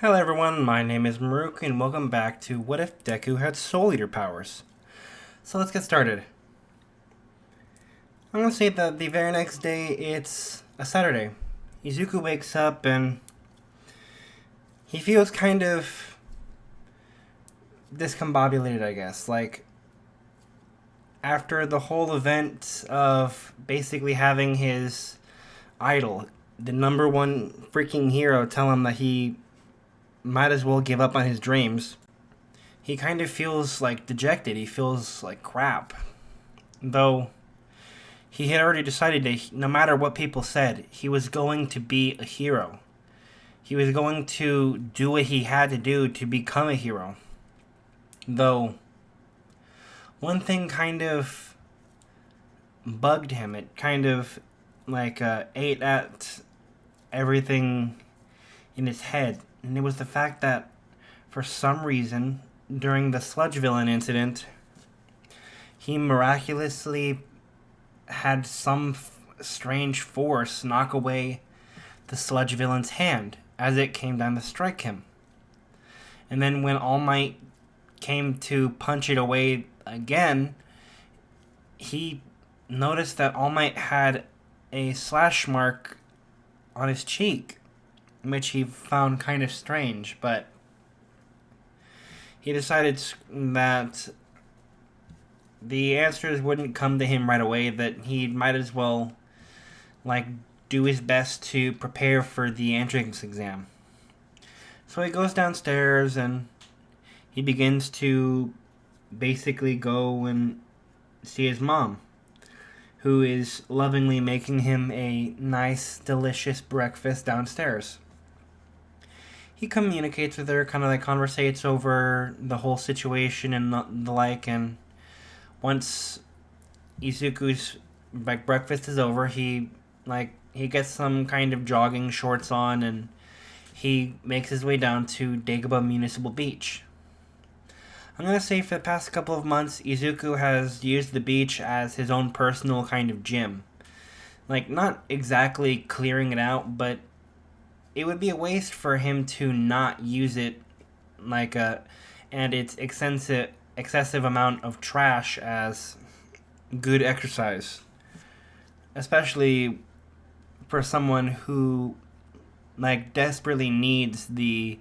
Hello everyone, my name is Maruk and welcome back to What If Deku Had Soul Eater Powers. So let's get started. I'm gonna say that the very next day it's a Saturday. Izuku wakes up and he feels kind of discombobulated, I guess. Like, after the whole event of basically having his idol, the number one freaking hero, tell him that he might as well give up on his dreams, he kind of feels like dejected. He feels like crap. Though he had already decided that no matter what people said, he was going to be a hero. He was going to do what he had to do to become a hero. Though one thing kind of bugged him. It kind of ate at everything in his head. And it was the fact that for some reason, during the Sludge Villain incident, he miraculously had some strange force knock away the Sludge Villain's hand as it came down to strike him. And then when All Might came to punch it away again, he noticed that All Might had a slash mark on his cheek, which he found kind of strange, but he decided that the answers wouldn't come to him right away, that he might as well do his best to prepare for the entrance exam. So he goes downstairs and he begins to basically go and see his mom, who is lovingly making him a nice, delicious breakfast downstairs. He communicates with her, kind of conversates over the whole situation and the like, and once Izuku's breakfast is over, he gets some kind of jogging shorts on and he makes his way down to Dagobah Municipal Beach. I'm gonna say for the past couple of months, Izuku has used the beach as his own personal kind of gym. Not exactly clearing it out, but it would be a waste for him to not use it and its excessive amount of trash as good exercise, especially for someone who desperately needs the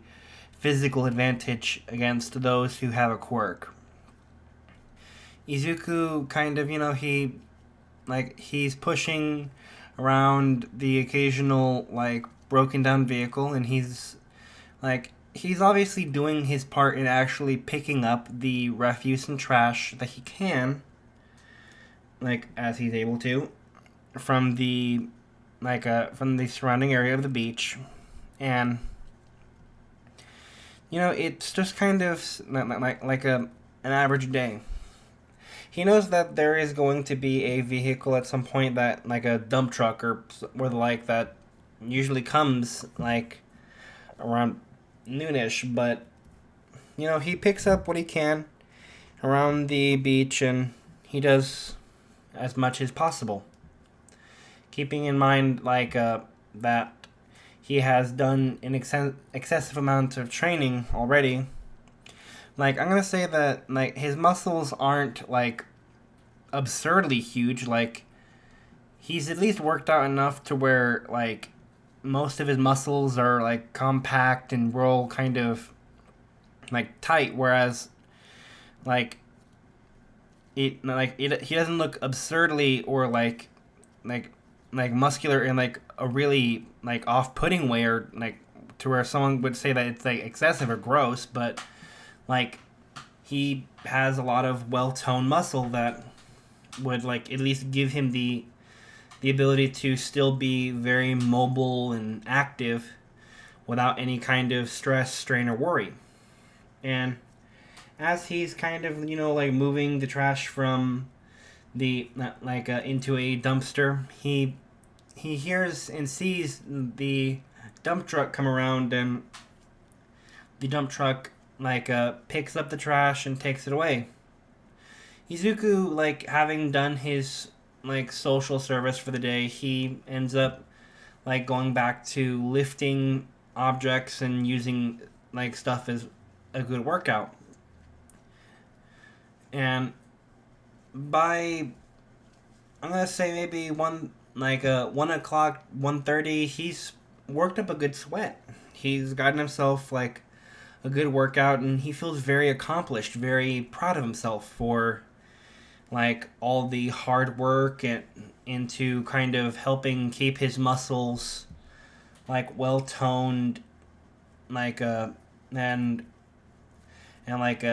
physical advantage against those who have a quirk. Izuku kind of, he's pushing around the occasional broken down vehicle, and he's obviously doing his part in actually picking up the refuse and trash that he can, as he's able to, from the surrounding area of the beach. And it's just kind of an average day. He knows that there is going to be a vehicle at some point, that a dump truck or the that usually comes around noonish, but he picks up what he can around the beach and he does as much as possible, keeping in mind that he has done an excessive amount of training already. I'm gonna say that his muscles aren't absurdly huge. He's at least worked out enough to where most of his muscles are compact and roll kind of tight, whereas he doesn't look absurdly or muscular in a really off-putting way, or to where someone would say that it's excessive or gross, but he has a lot of well-toned muscle that would at least give him the ability to still be very mobile and active without any kind of stress, strain, or worry. And as he's kind of moving the trash from the into a dumpster, he hears and sees the dump truck come around, and the dump truck picks up the trash and takes it away. Izuku, having done his social service for the day, he ends up going back to lifting objects and using like stuff is a good workout. And by, I'm gonna say maybe 1 o'clock, 1:30, he's worked up a good sweat. He's gotten himself like a good workout, and he feels very accomplished, very proud of himself for like all the hard work and into kind of helping keep his muscles like well toned, like and like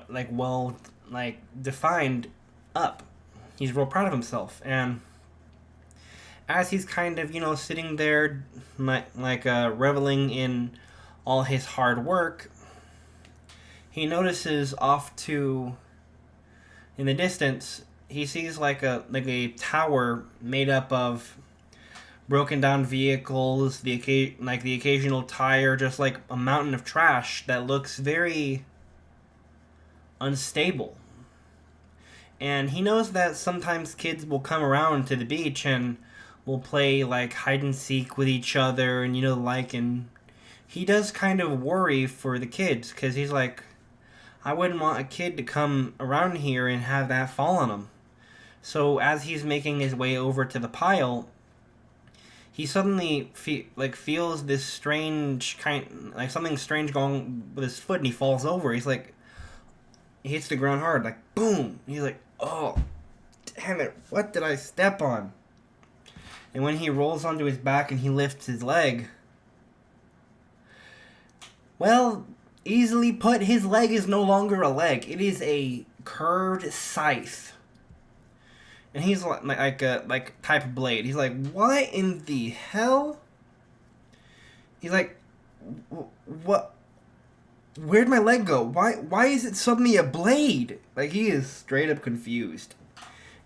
like well like defined up. He's real proud of himself, and as he's kind of sitting there reveling in all his hard work, he notices off to in the distance, he sees like a tower made up of broken down vehicles, the occasional tire, just like a mountain of trash that looks very unstable. And he knows that sometimes kids will come around to the beach and will play like hide and seek with each other, and and he does kind of worry for the kids, because he's like, I wouldn't want a kid to come around here and have that fall on him. So as he's making his way over to the pile, he suddenly feels this strange like something strange going with his foot, and he falls over. He's like, he hits the ground hard, like boom. He's like, oh, damn it! What did I step on? And when he rolls onto his back and he lifts his leg, well, easily put, his leg is no longer a leg. It is a curved scythe. And he's like a type of blade. He's like, what in the hell? He's like, what? Where'd my leg go? Why is it suddenly a blade? Like, he is straight up confused.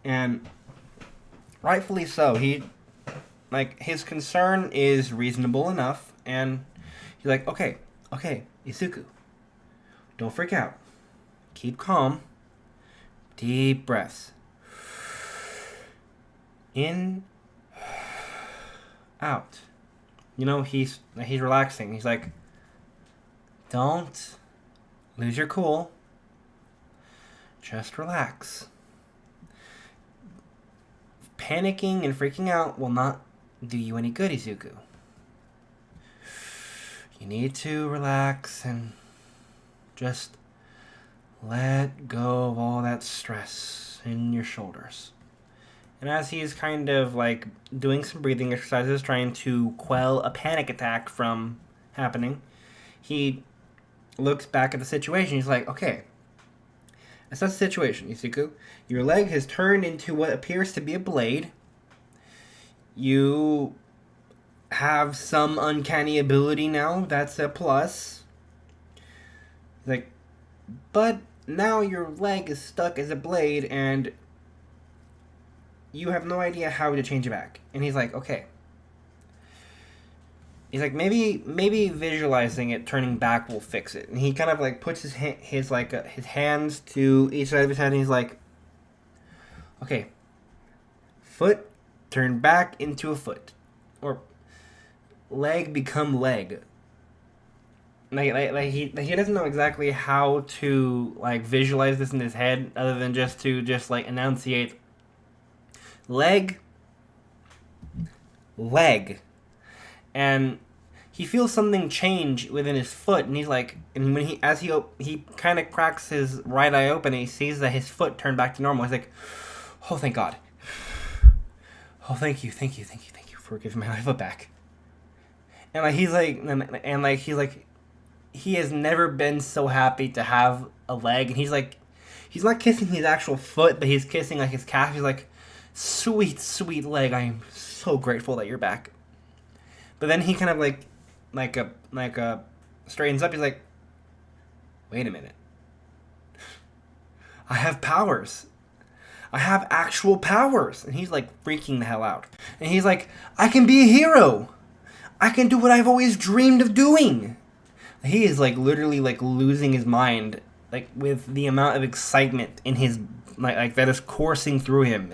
And rightfully so. His concern is reasonable enough. And he's like, okay, Izuku, don't freak out. Keep calm. Deep breaths. In, out. He's relaxing. He's like, don't lose your cool. Just relax. Panicking and freaking out will not do you any good, Izuku. You need to relax and just let go of all that stress in your shoulders. And as he's kind of doing some breathing exercises, trying to quell a panic attack from happening, he looks back at the situation. He's like, okay, that's the situation, Izuku. Your leg has turned into what appears to be a blade. You have some uncanny ability now. That's a plus. But now your leg is stuck as a blade, and you have no idea how to change it back. And he's like, okay. He's like, maybe visualizing it turning back will fix it. And he kind of puts his hands to each side of his head, and he's like, okay, foot turn back into a foot, or leg become leg. He doesn't know exactly how to visualize this in his head, other than just to enunciate leg, and he feels something change within his foot, and he's like, and when he kind of cracks his right eye open, and he sees that his foot turned back to normal. He's like, oh, thank God. Oh, thank you for giving my foot back. And he has never been so happy to have a leg, and he's not kissing his actual foot, but he's kissing his calf. He's like, sweet leg, I am so grateful that you're back. But then he kind of straightens up. He's like, wait a minute, I have powers. I have actual powers. And he's freaking the hell out. And he's like, I can be a hero. I can do what I've always dreamed of doing. He is literally losing his mind, with the amount of excitement in his that is coursing through him.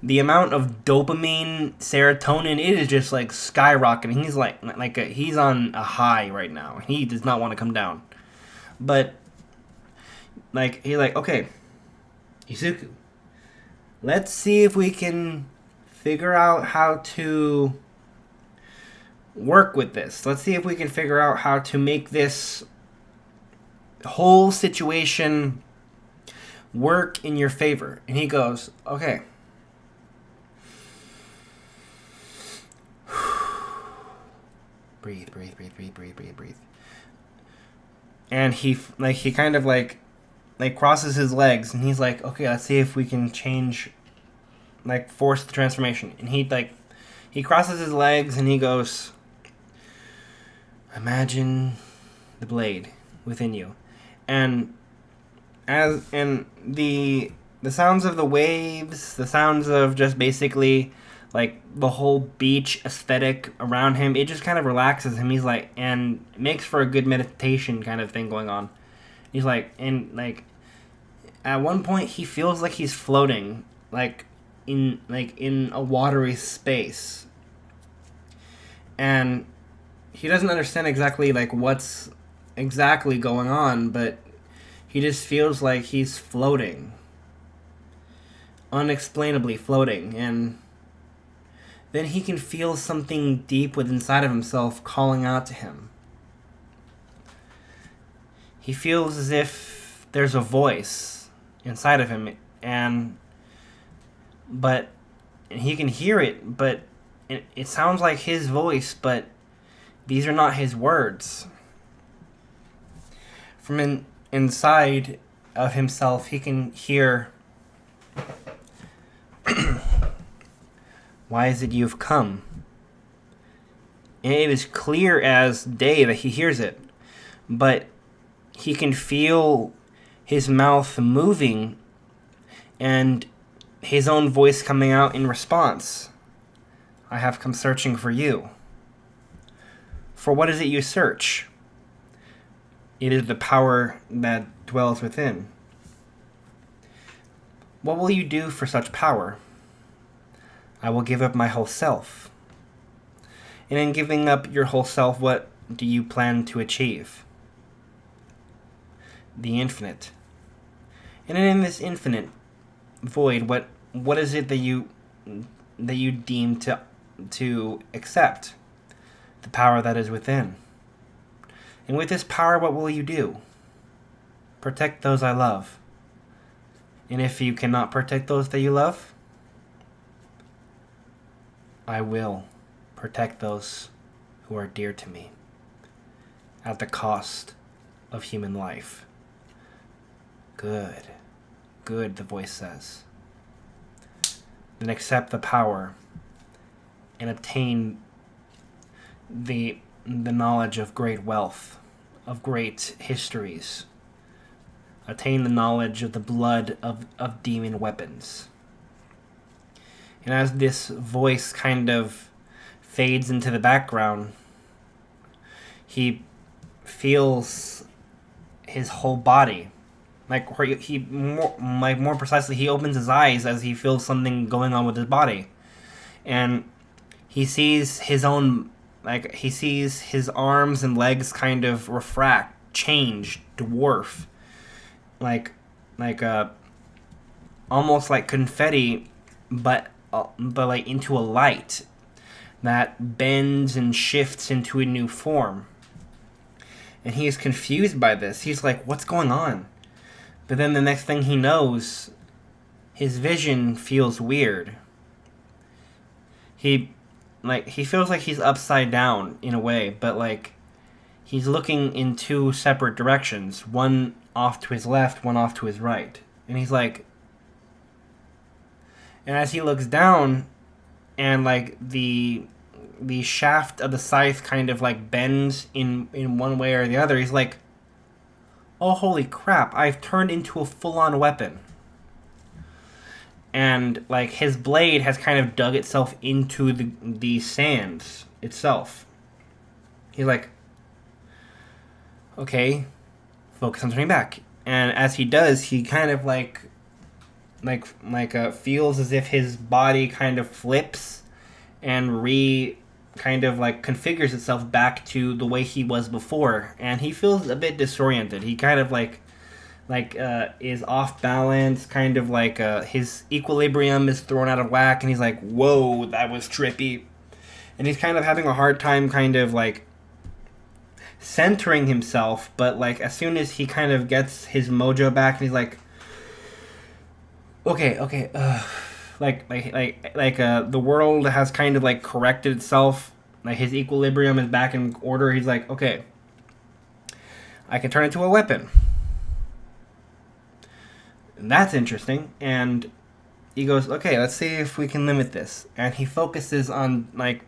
the amount of dopamine, serotonin, it is just like skyrocketing. He's he's on a high right now. He does not want to come down. But like he's like, okay, Izuku, let's see if we can figure out how to work with this. Let's see if we can figure out how to make this whole situation work in your favor. And he goes, okay. Breathe. And he kind of like crosses his legs, and he's like, okay, let's see if we can change, like, force the transformation. And he crosses his legs, and he goes, imagine the blade within you. And the sounds of the waves, the sounds of just basically like the whole beach aesthetic around him, it just kind of relaxes him. He's like, and makes for a good meditation kind of thing going on. He's like, and like at one point he feels like he's floating in a watery space, and he doesn't understand exactly like what's exactly going on, but he just feels like he's floating, unexplainably floating. And then he can feel something deep within inside of himself calling out to him. He feels as if there's a voice inside of him, and he can hear it, but it sounds like his voice, but these are not his words. From inside of himself, he can hear, why is it you've come? And it is clear as day that he hears it, but he can feel his mouth moving and his own voice coming out in response. I have come searching for you. For what is it you search? It is the power that dwells within. What will you do for such power? I will give up my whole self. And in giving up your whole self, what do you plan to achieve? The infinite. And in this infinite void, what is it that you deem to accept? The power that is within. And with this power, what will you do? Protect those I love. And if you cannot protect those that you love, I will protect those who are dear to me at the cost of human life. Good, the voice says. Then accept the power and obtain the knowledge of great wealth, of great histories. Attain the knowledge of the blood of demon weapons. And as this voice kind of fades into the background, he feels his whole body. More precisely, he opens his eyes as he feels something going on with his body. And he sees his own, he sees his arms and legs kind of refract, change, dwarf. Almost like confetti, but like into a light that bends and shifts into a new form. And he is confused by this. He's like, what's going on? But then the next thing he knows, his vision feels weird. He feels like he's upside down in a way, but he's looking in two separate directions, one off to his left, one off to his right. And he's like, and as he looks down, and the shaft of the scythe kind of bends in one way or the other, he's like, oh holy crap, I've turned into a full-on weapon. And his blade has kind of dug itself into the sands itself. He's like, okay, focus on turning back. And as he does, he kind of feels as if his body kind of flips and kind of like configures itself back to the way he was before, and he feels a bit disoriented. He kind of is off balance, kind of like his equilibrium is thrown out of whack, and he's like, whoa, that was trippy. And he's kind of having a hard time kind of like centering himself, but like as soon as he kind of gets his mojo back, and he's like, okay, the world has kind of like corrected itself, like his equilibrium is back in order. He's like, okay, I can turn into a weapon. And that's interesting. And he goes, okay, let's see if we can limit this. And he focuses on like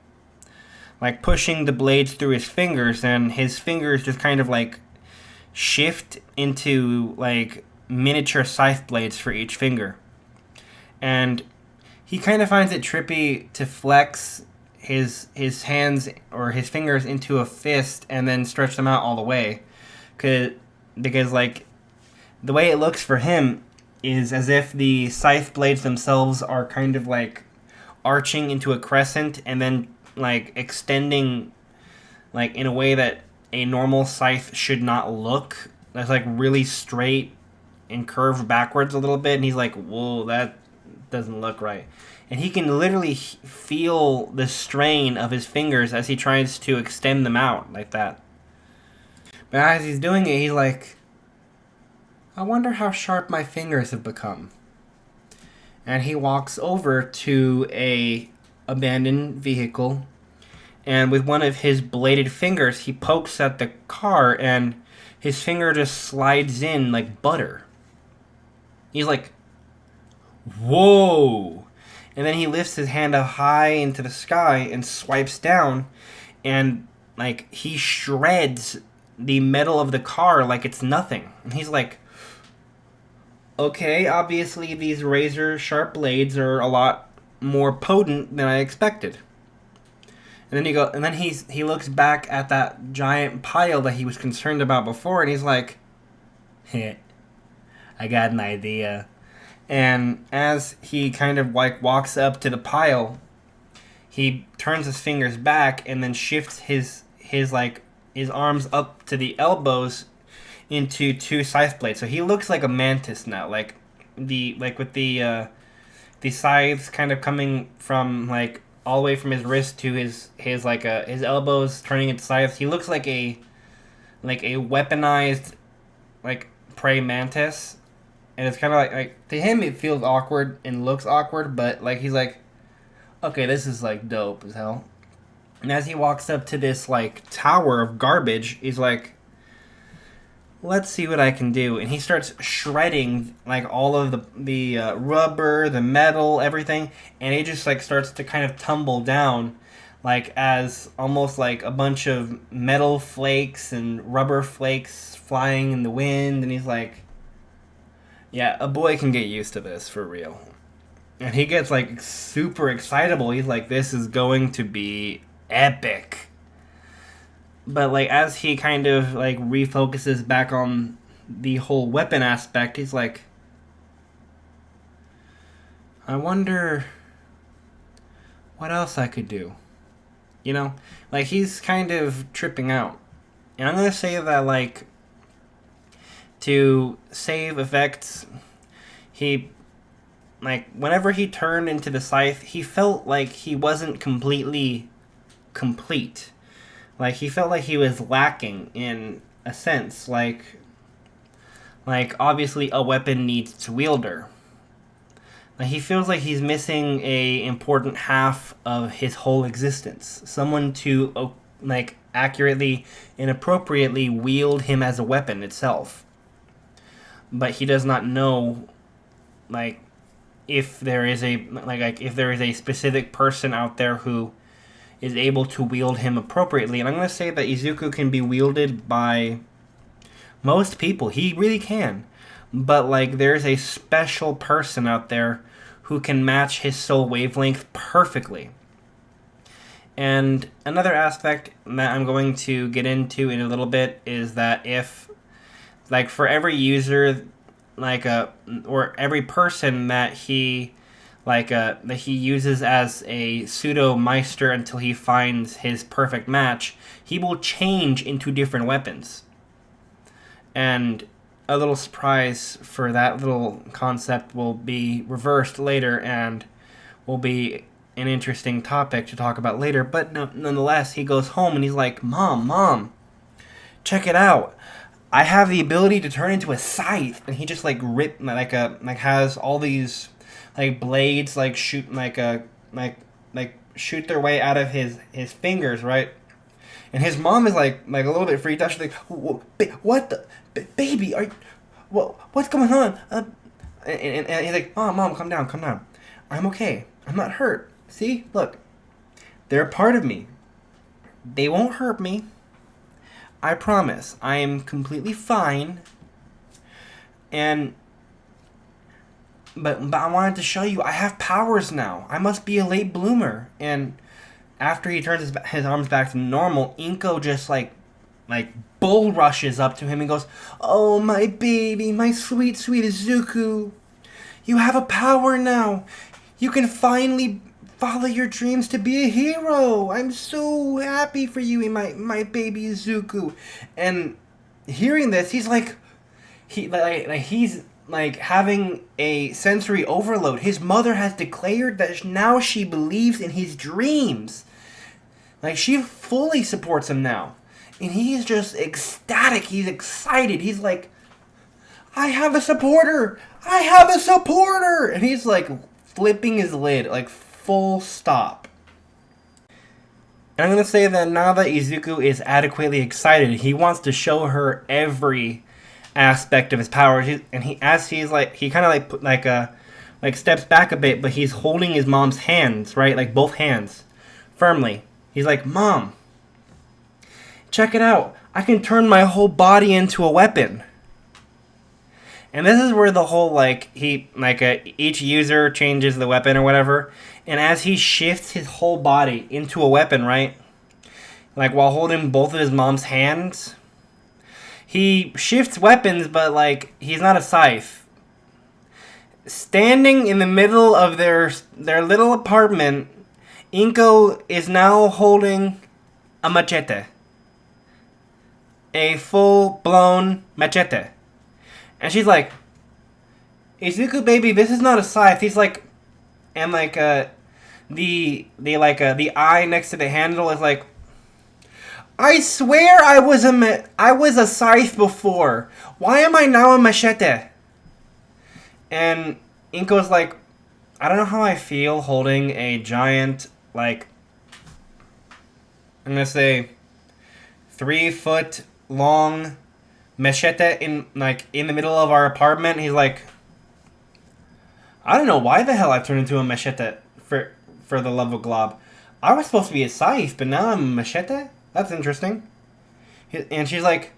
pushing the blades through his fingers, and his fingers just kind of like shift into like miniature scythe blades for each finger. And he kind of finds it trippy to flex his hands or his fingers into a fist and then stretch them out all the way, because like the way it looks for him is as if the scythe blades themselves are kind of like arching into a crescent and then like extending like in a way that a normal scythe should not look. That's like really straight and curved backwards a little bit, and he's like, whoa, that doesn't look right. And he can literally feel the strain of his fingers as he tries to extend them out like that. But as he's doing it, he's like, I wonder how sharp my fingers have become. And he walks over to a abandoned vehicle, and with one of his bladed fingers, he pokes at the car, and his finger just slides in like butter. He's like, whoa! And then he lifts his hand up high into the sky and swipes down, and like he shreds the metal of the car like it's nothing. And he's like, okay, obviously these razor sharp blades are a lot more potent than I expected. And then he looks back at that giant pile that he was concerned about before, and he's like, I got an idea. And as he kind of like walks up to the pile, he turns his fingers back and then shifts his arms up to the elbows into two scythe blades. So he looks like a mantis now, with the scythes kind of coming from like all the way from his wrist to his elbows turning into scythes. He looks like a weaponized like prey mantis. And it's kind of like to him it feels awkward and looks awkward, but like he's like, okay, this is like dope as hell. And as he walks up to this like tower of garbage, he's like, let's see what I can do. And he starts shredding like all of the rubber, the metal, everything, and it just like starts to kind of tumble down, like as almost like a bunch of metal flakes and rubber flakes flying in the wind. And he's like, yeah, a boy can get used to this for real. And he gets like super excitable. He's like, this is going to be epic. But like as he kind of like refocuses back on the whole weapon aspect, he's like, I wonder what else I could do. You know? Like he's kind of tripping out. And I'm going to say that like to save effects, he like whenever he turned into the scythe, he felt like he wasn't completely complete. Like he felt like he was lacking in a sense. Like obviously a weapon needs its wielder. Like he feels like he's missing a important half of his whole existence. Someone to like accurately and appropriately wield him as a weapon itself. But he does not know like if there is a specific person out there who is able to wield him appropriately. And I'm going to say that Izuku can be wielded by most people. He really can. But like there's a special person out there who can match his soul wavelength perfectly. And another aspect that I'm going to get into in a little bit is that if like for every user or every person that he that he uses as a pseudo meister until he finds his perfect match, he will change into different weapons. And a little surprise for that little concept will be reversed later and will be an interesting topic to talk about later. But nonetheless, he goes home and he's like, Mom, check it out. I have the ability to turn into a scythe. And he just has all these blades shoot shoot their way out of his fingers, right? And his mom is like a little bit freaked out. She's like, "What the baby? What's going on?" And he's like, Mom, calm down. I'm okay. I'm not hurt. See, look, they're a part of me. They won't hurt me. I promise. I am completely fine. But I wanted to show you I have powers now. I must be a late bloomer. And after he turns his arms back to normal, Inko just bull rushes up to him and goes, "Oh, my baby, my sweet Izuku. You have a power now. You can finally follow your dreams to be a hero. I'm so happy for you, my baby Izuku." And hearing this, he's he's having a sensory overload. His mother has declared that now she believes in his dreams. She fully supports him now. And he's just ecstatic. He's excited. He's like, I have a supporter. And he's flipping his lid, full stop. And I'm going to say that now that Izuku is adequately excited, he wants to show her every aspect of his powers. He kind of steps back a bit, but he's holding his mom's hands, right? Both hands, firmly. He's like, "Mom, check it out. I can turn my whole body into a weapon." And this is where the whole each user changes the weapon or whatever. And as he shifts his whole body into a weapon, right? While holding both of his mom's hands, he shifts weapons, but he's not a scythe. Standing in the middle of their little apartment, Inko is now holding a machete. A full-blown machete. And she's like, "Izuku, baby, this is not a scythe." He's like, and the eye next to the handle is like, "I swear I was a scythe before. Why am I now a machete?" And Inko's like, "I don't know how I feel holding a giant, I'm gonna say 3-foot long machete in the middle of our apartment." He's like, "I don't know why the hell I turned into a machete for the love of glob. I was supposed to be a scythe, but now I'm a machete? That's interesting." And she's like,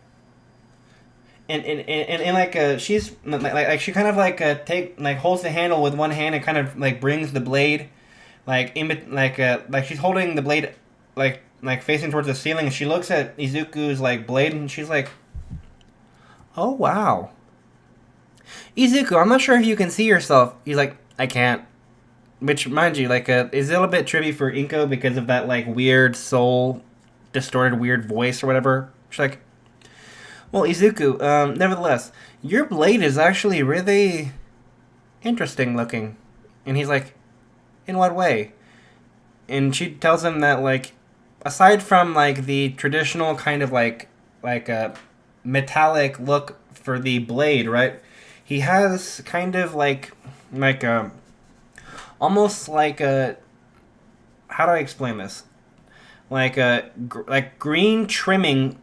she's she kind of holds the handle with one hand and kind of brings the blade she's holding the blade facing towards the ceiling, and she looks at Izuku's blade and she's like, "Oh wow, Izuku, I'm not sure if you can see yourself." He's like, "I can't." Which, mind you, is a little bit trippy for Inko because of that weird soul distorted weird voice or whatever. She's like, "Well, Izuku, nevertheless, your blade is actually really interesting looking." And he's like, "In what way?" And she tells him that aside from the traditional kind of a metallic look for the blade, right? He has kind of almost a, how do I explain this? Green trimming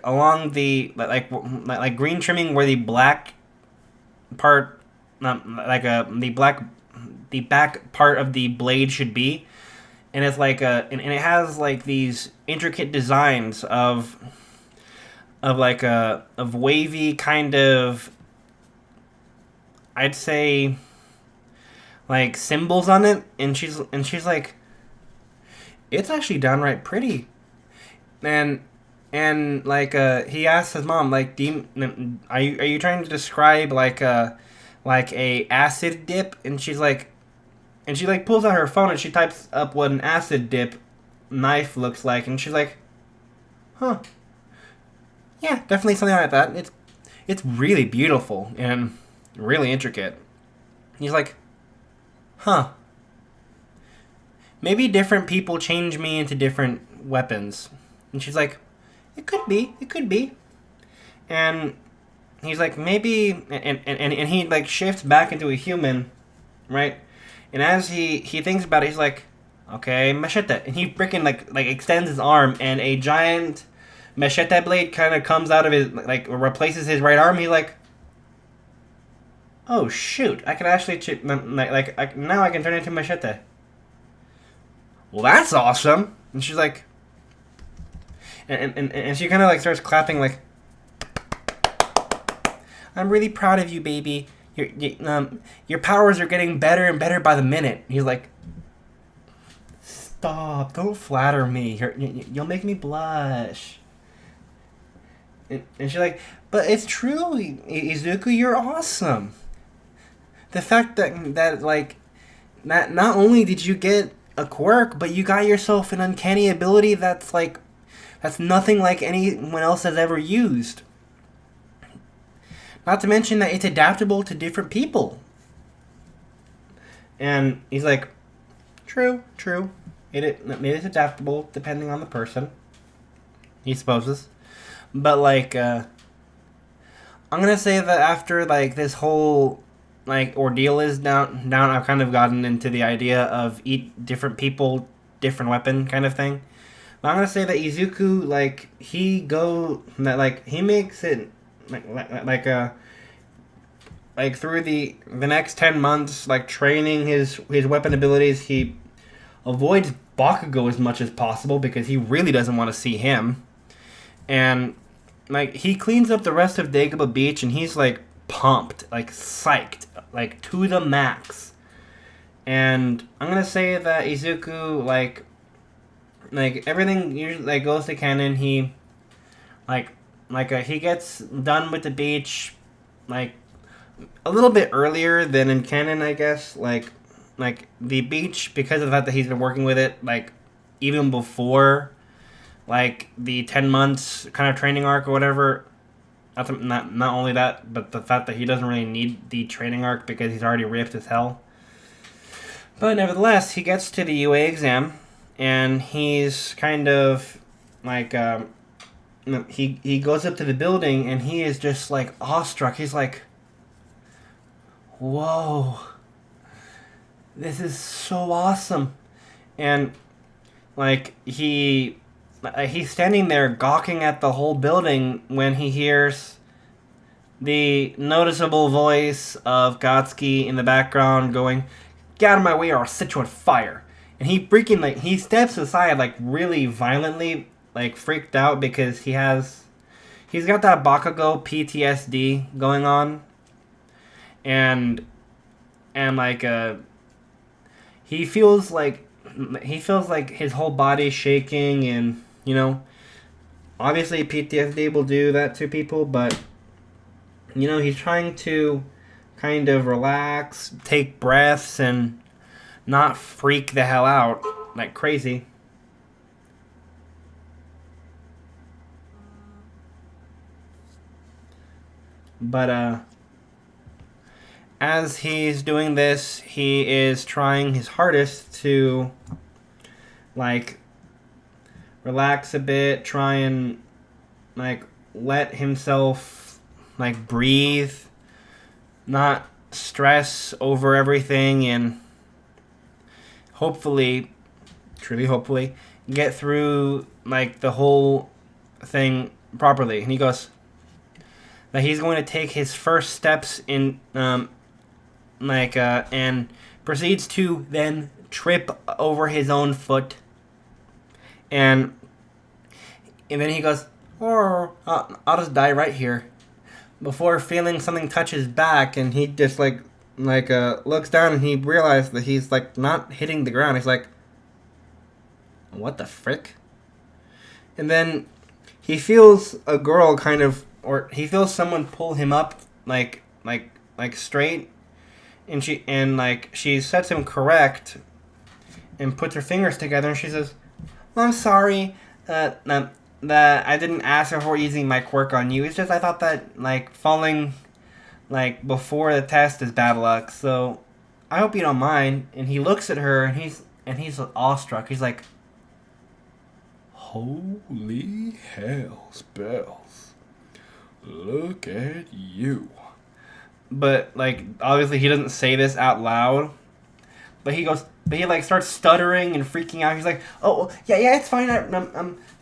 along the green trimming where the black part, the back part of the blade should be, and it's and it has these intricate designs of wavy kind of, I'd say, symbols on it, and she's like, "It's actually downright pretty." And and like he asks his mom like, are you trying to describe like a acid dip? And she's like, and she like pulls out her phone and she types up what an acid dip knife looks like, and she's like, huh, yeah, definitely something like that. It's really beautiful and really intricate. He's like, huh, maybe different people change me into different weapons. And she's like, it could be. And he's like, maybe, and he like shifts back into a human, right? And as he thinks about it, he's like, okay, machete. And he freaking like extends his arm, and a giant machete blade kind of comes out of his, like replaces his right arm. He's like, oh shoot, I can actually now I can turn into machete. Well, that's awesome. And she's like, and she kind of like starts clapping like, I'm really proud of you, baby. Your powers are getting better and better by the minute. He's like, stop! Don't flatter me. You'll make me blush. And she's like, but it's true, Izuku. You're awesome. The fact that like, not only did you get a quirk, but you got yourself an uncanny ability that's nothing like anyone else has ever used. Not to mention that it's adaptable to different people. And he's like, true. It is adaptable depending on the person, he supposes. But like, I'm gonna say that after like this whole like ordeal is down, I've kind of gotten into the idea of eat different people, different weapon kind of thing. But I'm gonna say that Izuku, like he makes it like through the next 10 months, like training his weapon abilities, he avoids Bakugo as much as possible because he really doesn't want to see him. And like he cleans up the rest of Dagobah Beach, and he's like pumped, like psyched, like to the max. And I'm gonna say that Izuku like everything usually like goes to canon. He he gets done with the beach like a little bit earlier than in canon, I guess. Like the beach, because of the fact that he's been working with it like even before like the 10 months kind of training arc or whatever. Not only that, but the fact that he doesn't really need the training arc because he's already ripped as hell. But nevertheless, he gets to the UA exam, and he's kind of like he goes up to the building, and he is just like awestruck. He's like, whoa, this is so awesome. And like he's standing there gawking at the whole building when he hears the noticeable voice of Gatsuki in the background going, get out of my way or I'll set you on fire. And he freaking he steps aside like really violently, like freaked out because he's got that Bakugo PTSD going on. And like he feels like his whole body's shaking, and obviously PTSD will do that to people, but he's trying to kind of relax, take breaths, and not freak the hell out like crazy. But as he's doing this, he is trying his hardest to like relax a bit, try and like let himself like breathe, not stress over everything, and hopefully, truly hopefully, get through like the whole thing properly. And he goes that he's going to take his first steps in and proceeds to then trip over his own foot, and then he goes, oh, I'll just die right here, before feeling something touch his back, and he just looks down, and he realizes that he's like not hitting the ground. He's like, what the frick? And then he feels a girl kind of, or he feels someone pull him up like straight, and she sets him correct and puts her fingers together, and she says, well, I'm sorry that I didn't ask her for using my quirk on you. It's just I thought that like falling like before the test is bad luck, so I hope you don't mind. And he looks at her and he's awestruck. He's like, holy hell spells. Look at you. But like obviously he doesn't say this out loud. But he like starts stuttering and freaking out. He's like, "Oh, yeah, it's fine.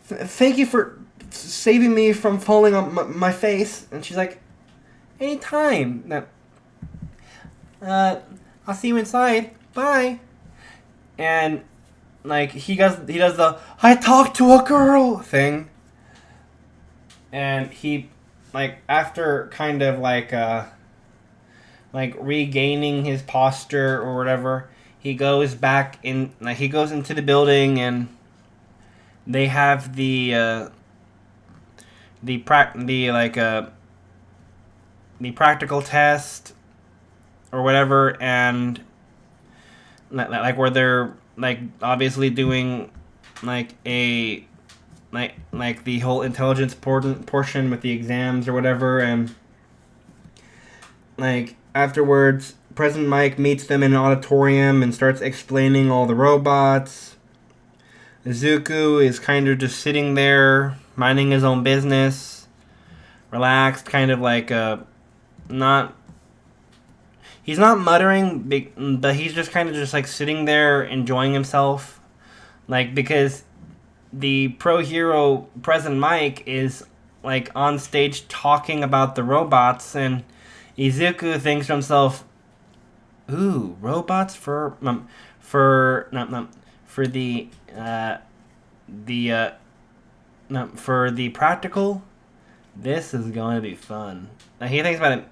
Thank you for saving me from falling on my face." And she's like, "Anytime. I'll see you inside. Bye." And like he does the "I talked to a girl" thing. And he like after kind of like regaining his posture or whatever, he goes back in, like he goes into the building, and they have the practical test or whatever, and like where they're like obviously doing like a like the whole intelligence portion with the exams or whatever, and like afterwards President Mike meets them in an auditorium and starts explaining all the robots. Izuku is kind of just sitting there, minding his own business, relaxed, kind of like not. He's not muttering, but he's just kind of just like sitting there enjoying himself, like because the pro hero President Mike is like on stage talking about the robots, and Izuku thinks to himself, "Ooh, robots for the practical. This is going to be fun." Like, he thinks about it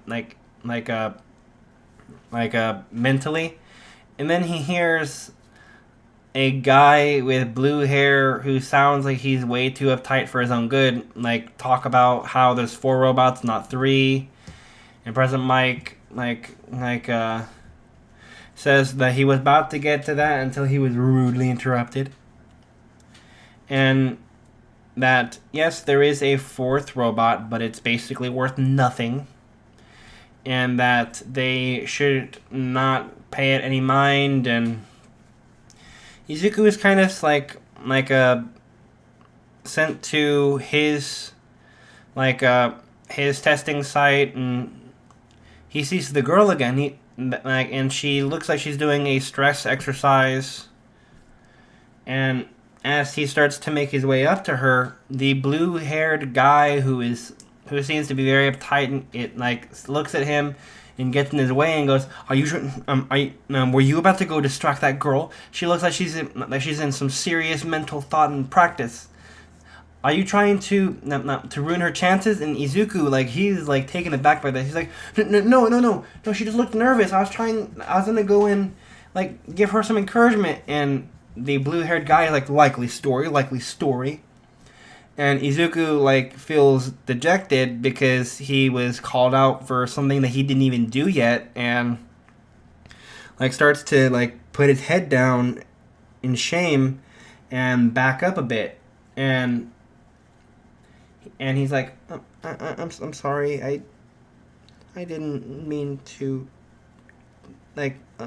mentally, and then he hears a guy with blue hair who sounds like he's way too uptight for his own good, like talk about how there's 4 robots, not 3. And President Mike says that he was about to get to that until he was rudely interrupted. And that, yes, there is a 4th robot, but it's basically worth nothing. And that they should not pay it any mind. And Izuku is kind of sent to his his testing site, and he sees the girl again. And she looks like she's doing a stress exercise. And as he starts to make his way up to her, the blue-haired guy who seems to be very uptight, it looks at him and gets in his way and goes, "Are you were you about to go distract that girl? She looks like she's in some serious mental thought and practice. Are you trying to ruin her chances?" And Izuku, he's taken aback by that. He's like, no. She just looked nervous. I was gonna go in, give her some encouragement. And the blue-haired guy is likely story. And Izuku feels dejected because he was called out for something that he didn't even do yet, and starts to put his head down in shame and back up a bit. And he's like, I'm sorry, I didn't mean to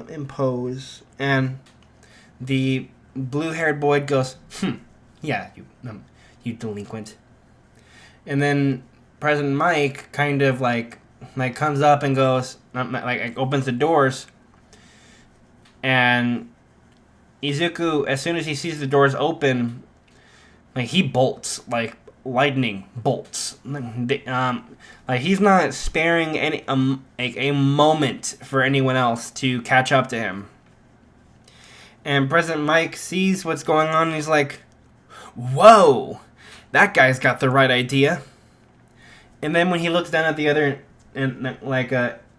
impose. And the blue-haired boy goes, yeah, you delinquent. And then President Mike kind of comes up and goes, opens the doors. And Izuku, as soon as he sees the doors open, he bolts, lightning bolts. He's not sparing any a moment for anyone else to catch up to him. And President Mike sees what's going on, and he's like, "Whoa, that guy's got the right idea." And then when he looks down at the other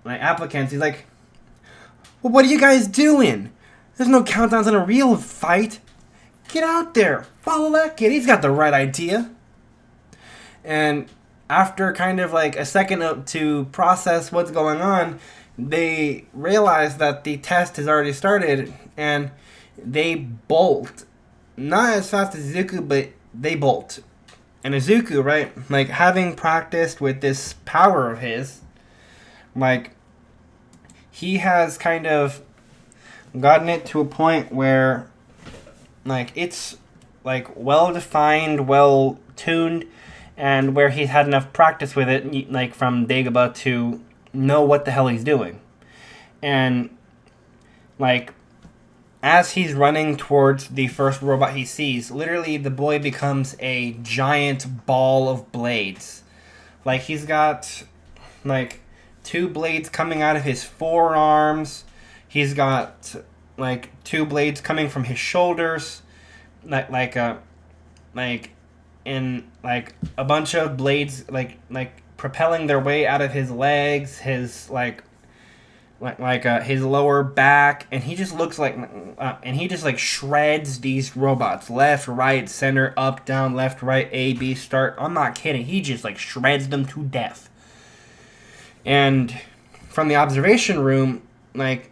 applicants, he's like, "Well, what are you guys doing? There's no countdowns in a real fight. Get out there, follow that kid. He's got the right idea." And after kind of like a second to process what's going on, they realize that the test has already started, and they bolt. Not as fast as Izuku, but they bolt. And Izuku, right, like having practiced with this power of his, like he has kind of gotten it to a point where like it's like well defined, well tuned, and where he's had enough practice with it, like from Dagobah, to know what the hell he's doing. And like as he's running towards the first robot he sees, literally the boy becomes a giant ball of blades. Like he's got like two blades coming out of his forearms. He's got like two blades coming from his shoulders, like in like a bunch of blades like propelling their way out of his legs, his his lower back, and he just looks like and he just like shreds these robots left, right, center, up, down, left, right, A, B, start. I'm not kidding. He just like shreds them to death. And from the observation room, like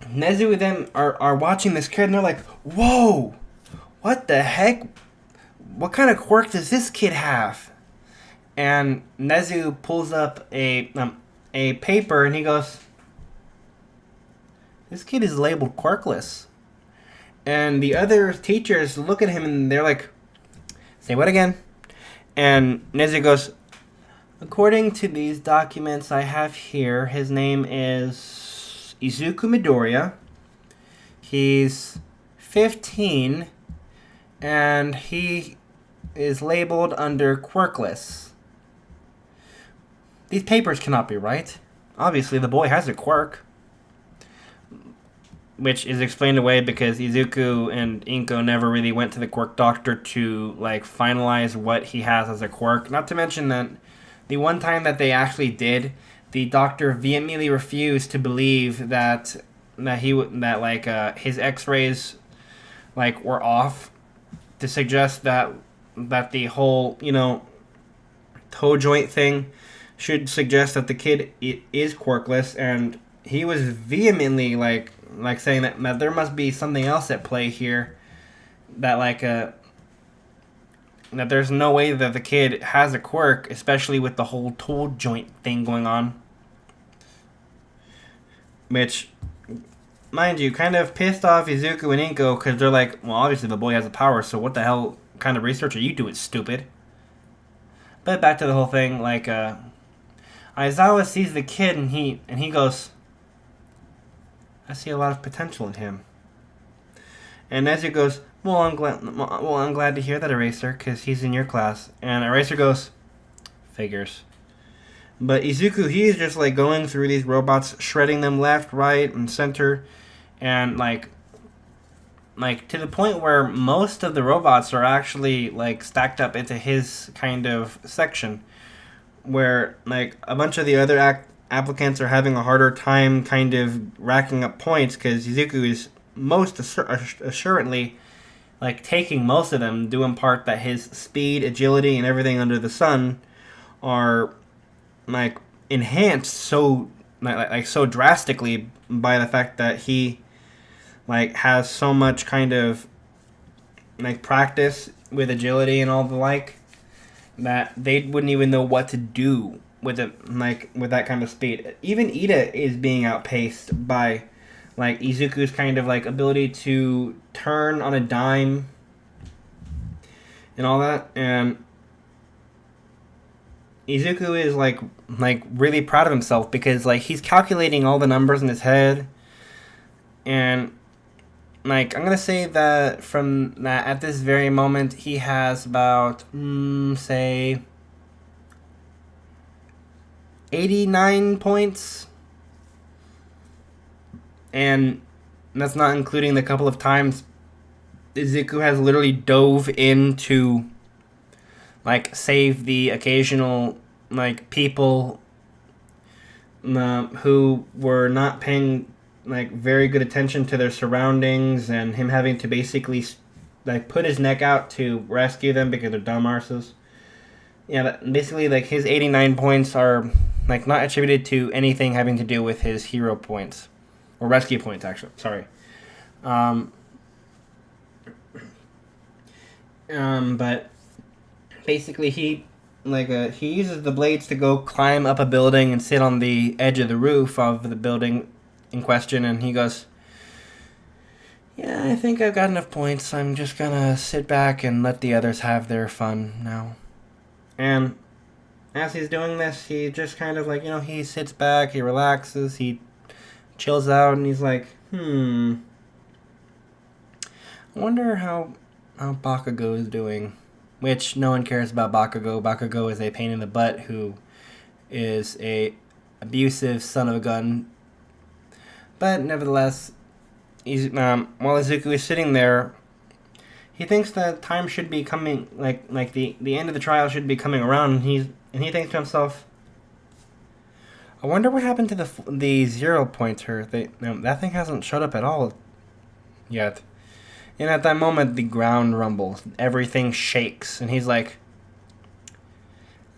Nezu and them are watching this kid, and they're like, "Whoa, what the heck? What kind of quirk does this kid have?" And Nezu pulls up a paper, and he goes, "This kid is labeled quirkless." And the other teachers look at him, and they're like, "Say what again?" And Nezu goes, "According to these documents I have here, his name is Izuku Midoriya. He's 15, and he is labeled under quirkless. These papers cannot be right. Obviously, the boy has a quirk." Which is explained away because Izuku and Inko never really went to the quirk doctor to like finalize what he has as a quirk. Not to mention that the one time that they actually did, the doctor vehemently refused to believe that his X-rays like were off, to suggest that the whole toe joint thing should suggest that the kid is quirkless, and he was vehemently like saying that there must be something else at play here, that that there's no way that the kid has a quirk, especially with the whole toe joint thing going on. Which, mind you, kind of pissed off Izuku and Inko, because they're like, well, obviously the boy has the power, so what the hell kind of research are you doing, stupid? But back to the whole thing, Aizawa sees the kid, and he goes, "I see a lot of potential in him." And Nezu goes, "Well, I'm glad to hear that, Eraser, because he's in your class." And Eraser goes, "Figures." But Izuku, he's just like going through these robots, shredding them left, right, and center, and like to the point where most of the robots are actually like stacked up into his kind of section, where like a bunch of the other applicants are having a harder time kind of racking up points, because Izuku is most assuredly like taking most of them, due in part that his speed, agility, and everything under the sun are like enhanced so so drastically by the fact that he like has so much kind of like practice with agility and all the like, that they wouldn't even know what to do with it, like with that kind of speed. Even Ida is being outpaced by like Izuku's kind of like ability to turn on a dime and all that. And Izuku is like really proud of himself, because like he's calculating all the numbers in his head, and like I'm gonna say that from that at this very moment he has about say 89 points, and that's not including the couple of times Izuku has literally dove in to like save the occasional like people who were not paying like very good attention to their surroundings, and him having to basically like put his neck out to rescue them because they're dumb arses. Yeah, basically, like, his 89 points are, like, not attributed to anything having to do with his hero points. Or rescue points, actually. Sorry. Um, but basically, he uses the blades to go climb up a building and sit on the edge of the roof of the building in question, and he goes, "Yeah, I think I've got enough points. I'm just gonna sit back and let the others have their fun now." And as he's doing this, he just kind of like, he sits back, he relaxes, he chills out, and he's like, I wonder how Bakugo is doing. Which no one cares about Bakugo. Bakugo is a pain in the butt who is a abusive son of a gun. But nevertheless, while Izuku is sitting there, he thinks that time should be coming, like the end of the trial should be coming around, and he thinks to himself, I wonder what happened to the 0 pointer. That thing hasn't showed up at all yet. And at that moment, the ground rumbles. Everything shakes. And he's like,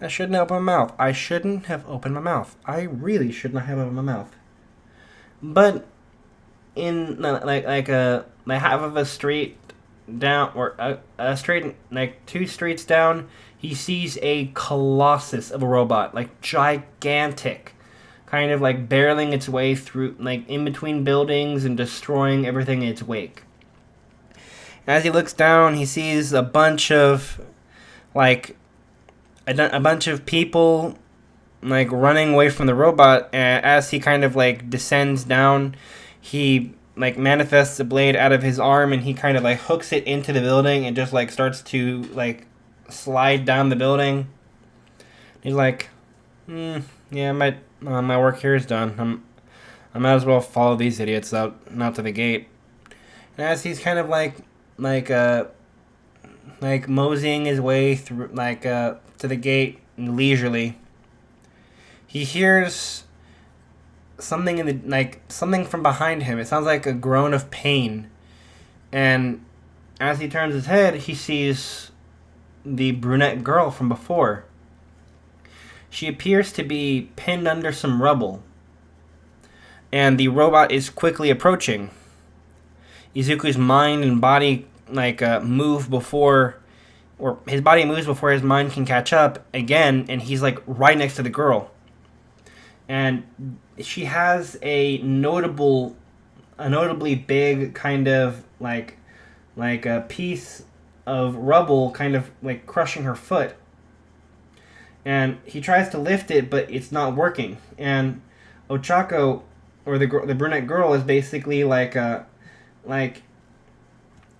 I shouldn't open my mouth. I shouldn't have opened my mouth. I really should not have opened my mouth. But in like half of a street down, or a street, like 2 streets down, he sees a colossus of a robot, like gigantic, kind of like barreling its way through, like in between buildings and destroying everything in its wake. As he looks down, he sees a bunch of, like, a bunch of people, like, running away from the robot. And as he kind of, like, descends down, he, like, manifests a blade out of his arm, and he kind of, like, hooks it into the building and just, like, starts to, like, slide down the building. He's like, yeah, my work here is done. I might as well follow these idiots out to the gate. And as he's kind of, like moseying his way through, to the gate leisurely, he hears something something from behind him. It sounds like a groan of pain, and as he turns his head, he sees the brunette girl from before. She appears to be pinned under some rubble, and the robot is quickly approaching. Izuku's mind and body move before, or his body moves before his mind can catch up again, and he's like right next to the girl. And she has a notably big kind of like a piece of rubble kind of like crushing her foot. And he tries to lift it, but it's not working. And Ochako, or the brunette girl, is basically like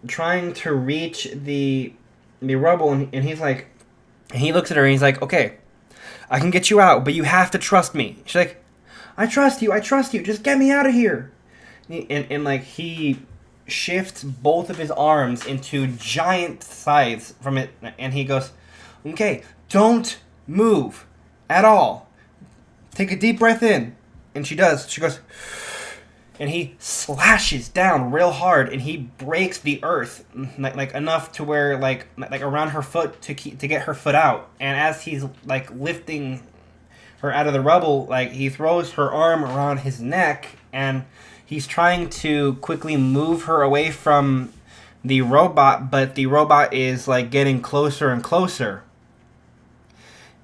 trying to reach the rubble, and he's like, and he looks at her and he's like, okay, I can get you out, but you have to trust me. She's like, I trust you, just get me out of here. And like, he shifts both of his arms into giant scythes from it, and he goes, okay, don't move at all. Take a deep breath in. And she does. She goes, and he slashes down real hard, and he breaks the earth like enough to where like around her foot to get her foot out. And as he's like lifting her out of the rubble, like he throws her arm around his neck, and he's trying to quickly move her away from the robot, but the robot is like getting closer and closer.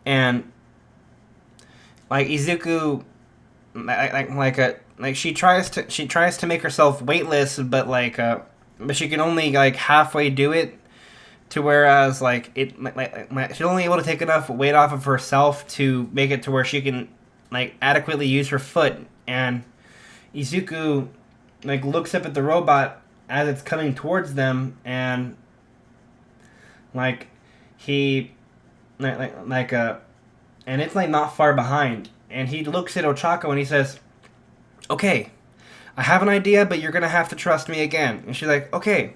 And like Izuku, she tries to make herself weightless, but but she can only like halfway do it. To whereas she's only able to take enough weight off of herself to make it to where she can like adequately use her foot. And Izuku like looks up at the robot as it's coming towards them, and like he and it's like not far behind. And he looks at Ochako and he says, okay, I have an idea, but you're going to have to trust me again. And she's like, okay.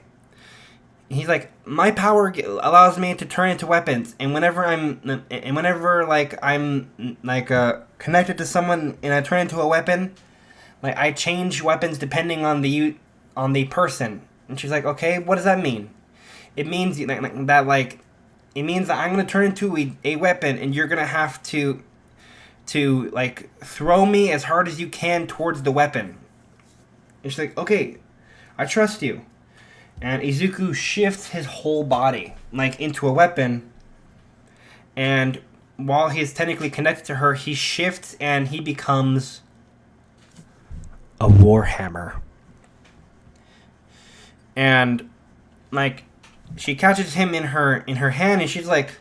And he's like, my power allows me to turn into weapons. And whenever I'm connected to someone and I turn into a weapon, like I change weapons depending on the person. And she's like, okay, what does that mean? It means that it means that I'm gonna turn into a weapon, and you're gonna have to like throw me as hard as you can towards the weapon. And she's like, okay, I trust you. And Izuku shifts his whole body like into a weapon, and while he's technically connected to her, he shifts and he becomes a warhammer. And like she catches him in her hand, and she's like,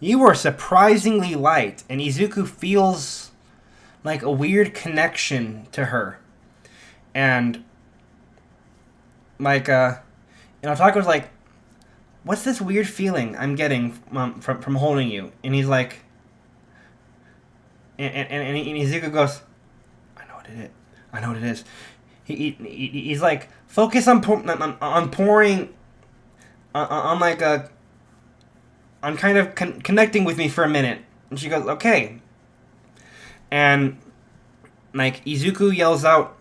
you are surprisingly light. And Izuku feels like a weird connection to her. And like and Otaku's like, what's this weird feeling I'm getting from holding you? And he's like, and Izuku goes, I know what it is. I know what it is. He's like, focus on pouring on like a on kind of connecting with me for a minute. And she goes, okay. And like Izuku yells out,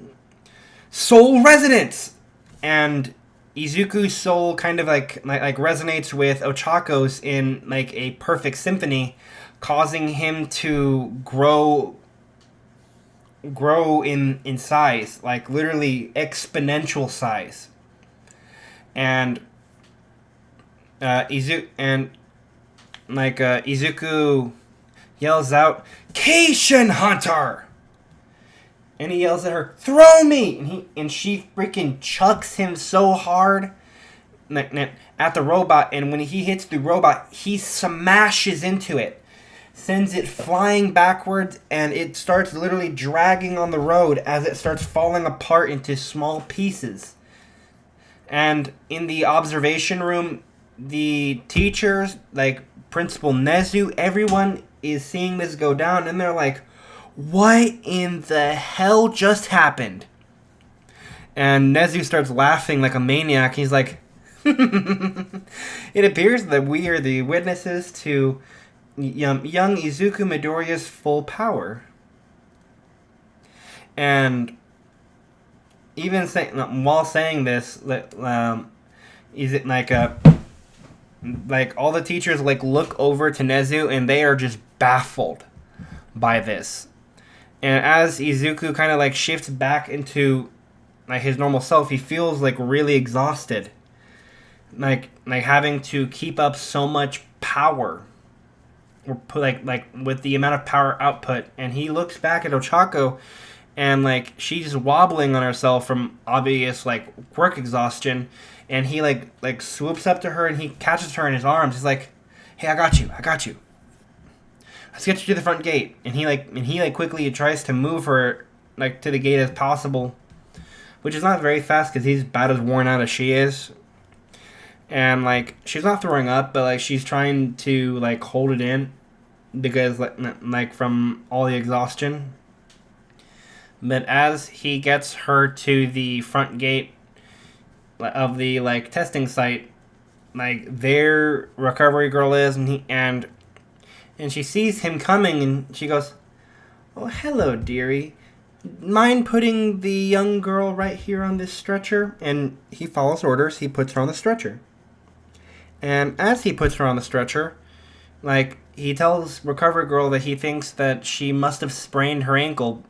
soul resonance. And Izuku's soul kind of like resonates with Ochako's in like a perfect symphony, causing him to grow in size, like literally exponential size. And Izuku yells out, Keishin Hunter! And he yells at her, throw me! And she freaking chucks him so hard at the robot, and when he hits the robot, he smashes into it, sends it flying backwards, and it starts literally dragging on the road as it starts falling apart into small pieces. And in the observation room, the teachers, like Principal Nezu, everyone is seeing this go down, and they're like, what in the hell just happened? And Nezu starts laughing like a maniac. He's like, it appears that we are the witnesses to young Izuku Midoriya's full power. And even while saying this, is it like all the teachers like look over to Nezu, and they are just baffled by this. And as Izuku kind of like shifts back into like his normal self, he feels like really exhausted, like having to keep up so much power, or like with the amount of power output. And he looks back at Ochako, and like she's wobbling on herself from obvious like work exhaustion. And he like swoops up to her, and he catches her in his arms. He's like, hey, I got you. Let's get you to the front gate. And he quickly tries to move her like to the gate as possible, which is not very fast because he's about as worn out as she is. And like she's not throwing up, but like she's trying to like hold it in because like from all the exhaustion. But as he gets her to the front gate of the like testing site, like there recovery girl is, and she sees him coming, and she goes, oh, hello, dearie. Mind putting the young girl right here on this stretcher? And he follows orders. He puts her on the stretcher. And as he puts her on the stretcher, like, he tells recovery girl that he thinks that she must have sprained her ankle,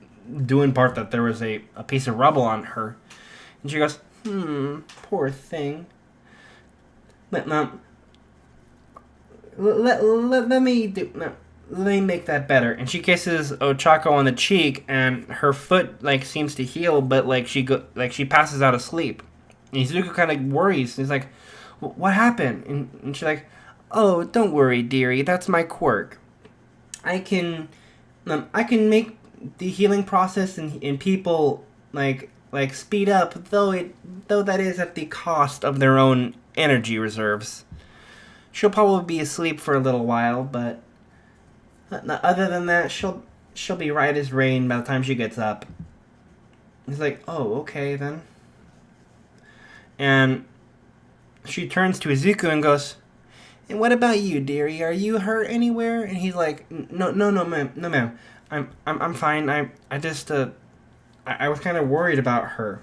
due in part that there was a piece of rubble on her. And she goes, poor thing. Let me make that better. And she kisses Ochako on the cheek, and her foot like seems to heal, but like she passes out asleep. And Izuku kind of worries. He's like, what happened? And she's like, oh, don't worry, dearie. That's my quirk. I can make the healing process and people like speed up, though that is at the cost of their own energy reserves. She'll probably be asleep for a little while, but other than that, she'll be right as rain by the time she gets up. He's like, oh, okay then. And she turns to Izuku and goes, and what about you, dearie? Are you hurt anywhere? And he's like, no, ma'am. I'm fine. I just I was kind of worried about her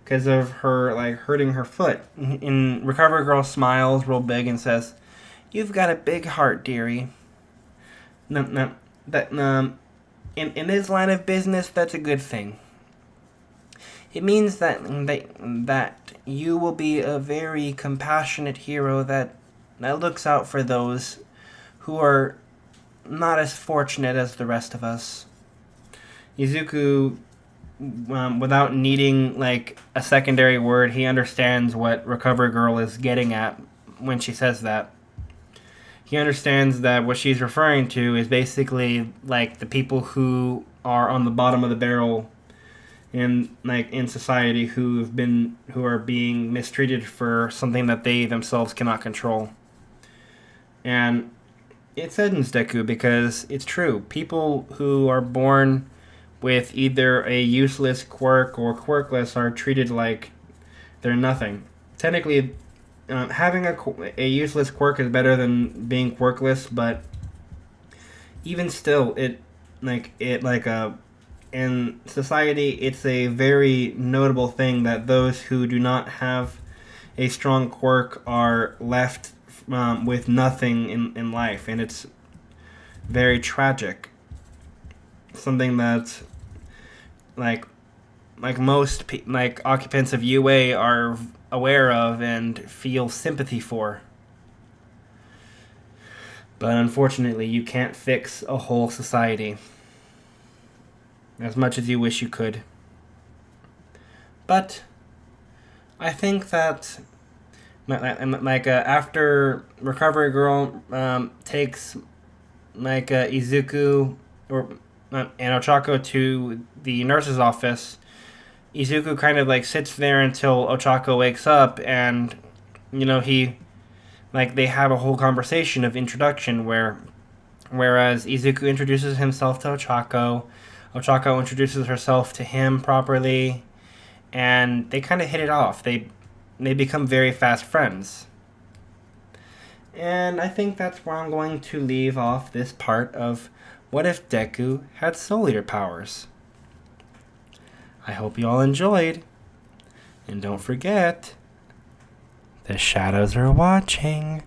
because of her like hurting her foot. And Recovery Girl smiles real big and says, You've got a big heart, dearie. No, that in this line of business, that's a good thing. It means that you will be a very compassionate hero that looks out for those who are not as fortunate as the rest of us. Izuku, without needing like a secondary word, he understands what Recover Girl is getting at when she says that. He understands that what she's referring to is basically like the people who are on the bottom of the barrel in society who are being mistreated for something that they themselves cannot control. And it saddens Deku because it's true. People who are born with either a useless quirk or quirkless are treated like they're nothing. Technically, having a useless quirk is better than being quirkless, but even still, in society, it's a very notable thing that those who do not have a strong quirk are left with nothing in life, and it's very tragic. Something that most occupants of UA are aware of and feel sympathy for. But unfortunately, you can't fix a whole society as much as you wish you could. But I think that after Recovery Girl takes Izuku and Ochako to the nurse's office, Izuku kind of sits there until Ochako wakes up, and they have a whole conversation of introduction whereas Izuku introduces himself to Ochako introduces herself to him properly, and they kind of hit it off. They become very fast friends. And I think that's where I'm going to leave off this part of What If Deku Had Soul Eater Powers. I hope you all enjoyed. And don't forget, the shadows are watching.